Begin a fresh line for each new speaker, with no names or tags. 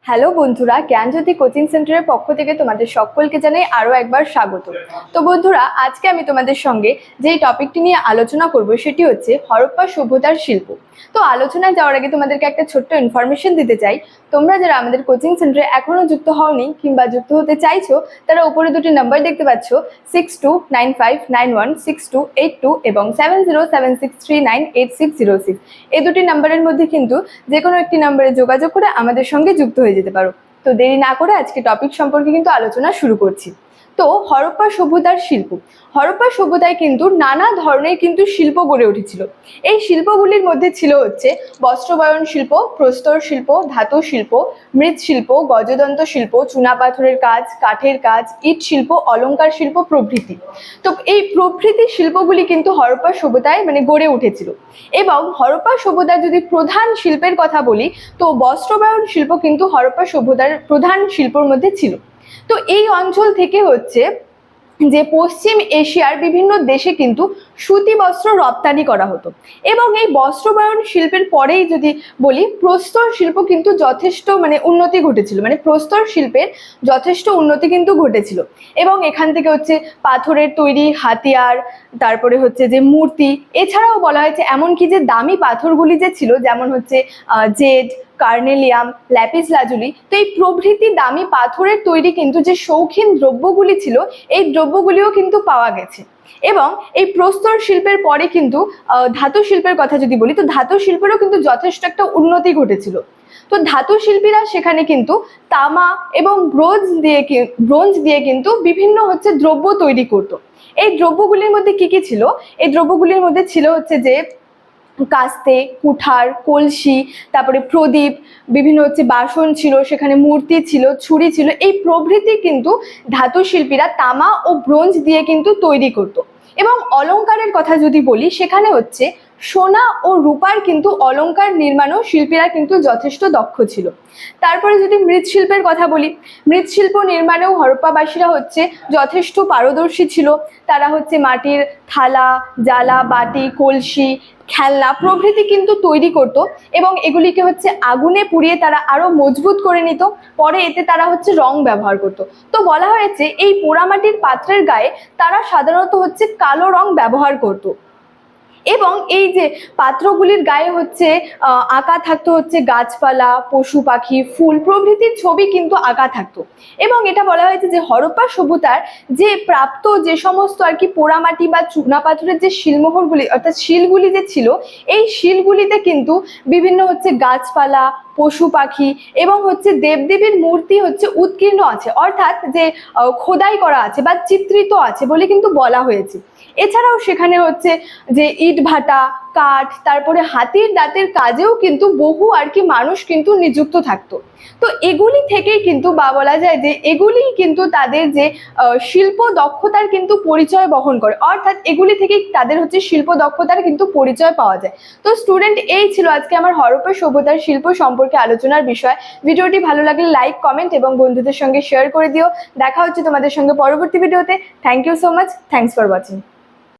Hello বন্ধুরা, জ্ঞানজ্যোতি coaching সেন্টারের পক্ষ থেকে তোমাদের সকলকে জানাই আরও একবার স্বাগত। তো বন্ধুরা, আজকে আমি তোমাদের সঙ্গে যেই টপিকটি নিয়ে আলোচনা করব সেটি হচ্ছে হরপ্পা সভ্যতার শিল্প। তো আলোচনায় যাওয়ার আগে তোমাদেরকে একটা ছোট্ট ইনফরমেশন দিতে চাই। তোমরা যারা আমাদের কোচিং সেন্টারে এখনো যুক্ত হওনি কিংবা যুক্ত হতে চাইছো, তারা উপরে দুটি নাম্বার দেখতে পাচ্ছ, 6295916282 এবং 7076398606। এই দুটি নাম্বারের মধ্যে কিন্তু যে কোনো একটি নাম্বারে যোগাযোগ করে আমাদের সঙ্গে যুক্ত হয়ে যেতে পারো। তো দেরি না করে আজকে টপিক সম্পর্কে কিন্তু আলোচনা শুরু করছি। তো হরপ্পা সভ্যতার শিল্প। হরপ্পা সভ্যতায় কিন্তু নানা ধরনের কিন্তু শিল্প গড়ে উঠেছিল। এই শিল্পগুলির মধ্যে ছিল হচ্ছে বস্ত্রবয়ন শিল্প, প্রস্তর শিল্প, ধাতু শিল্প, মৃৎশিল্প, গজদন্ত শিল্প, চুনাপাথরের কাজ, কাঠের কাজ, ইট শিল্প, অলংকার শিল্প প্রভৃতি। তো এই প্রভৃতি শিল্পগুলি কিন্তু হরপ্পা সভ্যতায় গড়ে উঠেছিল। এবং হরপ্পা সভ্যতার যদি প্রধান শিল্পের কথা বলি, তো বস্ত্রবয়ন শিল্প কিন্তু হরপ্পা সভ্যতার প্রধান শিল্পের মধ্যে ছিল। তো এই অঞ্চল থেকে হচ্ছে যে পশ্চিম এশিয়ার বিভিন্ন দেশে কিন্তু সুতি বস্ত্র রপ্তানি করা হতো। এবং এই বস্ত্রবয়ন শিল্পের পরেই যদি বলি, প্রস্তর শিল্প কিন্তু যথেষ্ট উন্নতি ঘটেছিল, প্রস্তর শিল্পের যথেষ্ট উন্নতি কিন্তু ঘটেছিল। এবং এখান থেকে হচ্ছে পাথরের তৈরি হাতিয়ার, তারপরে হচ্ছে যে মূর্তি, এছাড়াও বলা হয়েছে এমনকি যে দামি পাথরগুলি যে ছিল, যেমন হচ্ছে জেড, কার্নেলিয়াম, ল্যাপিস লাজুলি, তো এই প্রভৃতি দামি পাথরের তৈরি কিন্তু যে শৌখিন দ্রব্যগুলি ছিল, এই দ্রব্যগুলিও কিন্তু পাওয়া গেছে। এবং এই প্রস্তর শিল্পের পরে কিন্তু ধাতু শিল্পের কথা যদি বলি, তো ধাতু শিল্পেরও কিন্তু যথেষ্ট একটা উন্নতি ঘটেছিল। তো ধাতু শিল্পীরা সেখানে কিন্তু তামা এবং ব্রোঞ্জ দিয়ে কিন্তু বিভিন্ন হচ্ছে দ্রব্য তৈরি করতো। এই দ্রব্যগুলির মধ্যে কি কি ছিল? এই দ্রব্যগুলির মধ্যে ছিল হচ্ছে যে কাস্তে, কুঠার, কলসি, তারপরে প্রদীপ, বিভিন্ন হচ্ছে বাসন ছিল, সেখানে মূর্তি ছিল, ছুরি ছিল, এই প্রভৃতি কিন্তু ধাতু শিল্পীরা তামা ও ব্রোঞ্জ দিয়ে কিন্তু তৈরি করত। এবং অলংকারের কথা যদি বলি, সেখানে হচ্ছে সোনা ও রূপার কিন্তু অলংকার নির্মাণও শিল্পীরা কিন্তু যথেষ্ট দক্ষ ছিল। তারপরে যদি মৃৎশিল্পের কথা বলি, মৃৎশিল্প নির্মাণেও হরপ্পাবাসীরা হচ্ছে যথেষ্ট পারদর্শী ছিল। তারা হচ্ছে মাটির থালা, জালা, বাটি, কলসি, খেলনা প্রভৃতি কিন্তু তৈরি করত এবং এগুলিকে হচ্ছে আগুনে পুড়িয়ে তারা আরো মজবুত করে নিত। পরে এতে তারা হচ্ছে রং ব্যবহার করত। তো বলা হয়েছে এই পোড়ামাটির পাত্রের গায়ে তারা সাধারণত হচ্ছে কালো রং ব্যবহার করত। এবং এই যে পাত্রগুলির গায়ে হচ্ছে আঁকা থাকতো হচ্ছে গাছপালা, পশু পাখি, ফুল প্রভৃতির ছবি কিন্তু আঁকা থাকতো। এবং এটা বলা হয়েছে যে হরপ্পা সভ্যতার যে প্রাপ্ত যে সমস্ত আর কি পোড়ামাটি বা চুনাপাথরের যে শিলমোহরগুলি অর্থাৎ শিলগুলি যে ছিল, এই শিলগুলিতে কিন্তু বিভিন্ন হচ্ছে গাছপালা, পশু পাখি এবং হচ্ছে দেবদেবীর মূর্তি হচ্ছে উৎকীর্ণ আছে, অর্থাৎ যে খোদাই করা আছে বা চিত্রিত আছে বলে কিন্তু বলা হয়েছে। এছাড়াও সেখানে হচ্ছে যে ইট ভাটা, কাঠ, তারপরে হাতির দাঁতের কাজেও কিন্তু বহু আর কি মানুষ কিন্তু নিযুক্ত থাকতো। তো এগুলি থেকেই কিন্তু বা বলা যায় যে এগুলিই কিন্তু তাদের যে শিল্প দক্ষতার কিন্তু পরিচয় বহন করে, অর্থাৎ এগুলি থেকেই তাদের হচ্ছে শিল্প দক্ষতার কিন্তু পরিচয় পাওয়া যায়। তো স্টুডেন্ট, এই ছিল আজকে আমার হরপ্পা সভ্যতার শিল্প সম্পর্কে আলোচনার বিষয়। ভিডিওটি ভালো লাগলে লাইক, কমেন্ট এবং বন্ধুদের সঙ্গে শেয়ার করে দিও। দেখা হচ্ছে তোমাদের সঙ্গে পরবর্তী ভিডিওতে। Thank you so much. Thanks for watching.